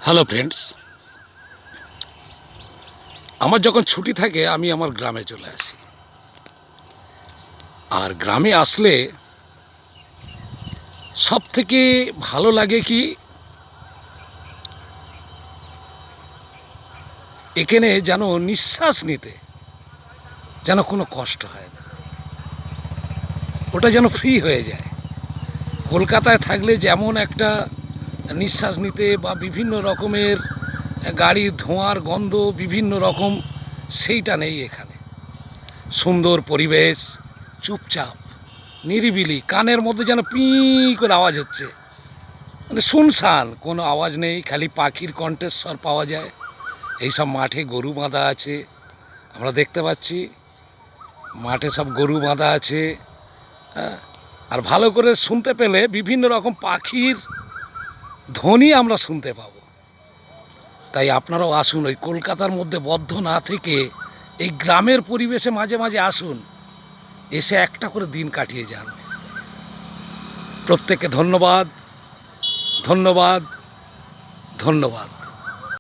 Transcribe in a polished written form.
Hello friends, আমার যখন ছুটি থাকে আমি আমার গ্রামে চলে আসি। আর গ্রামে আসলে সব থেকে ভালো লাগে কি, এখানে যেন নিঃশ্বাস নিতে যেন কোনো কষ্ট হয় না, ওটা যেন ফ্রি হয়ে যায়। কলকাতায় থাকলে যেমন একটা নিঃশ্বাস নিতে বা বিভিন্ন রকমের গাড়ির ধোঁয়ার গন্ধ বিভিন্ন রকম, সেইটা নেই এখানে। সুন্দর পরিবেশ, চুপচাপ নিরিবিলি, কানের মধ্যে যেন পি করে আওয়াজ হচ্ছে, মানে শুনশান, কোনো আওয়াজ নেই, খালি পাখির কণ্ঠস্বর পাওয়া যায়। এইসব মাঠে গরু বাঁধা আছে, আমরা দেখতে পাচ্ছি মাঠে সব গরু বাঁধা আছে। হ্যাঁ, আর ভালো করে শুনতে পেলে বিভিন্ন রকম পাখির ধ্বনি আমরা শুনতে পাবো। তাই আপনারাও আসুন, ওই কলকাতার মধ্যে বদ্ধ না থেকে এই গ্রামের পরিবেশে মাঝে মাঝে আসুন, এসে একটা করে দিন কাটিয়ে যান। প্রত্যেককে ধন্যবাদ, ধন্যবাদ, ধন্যবাদ।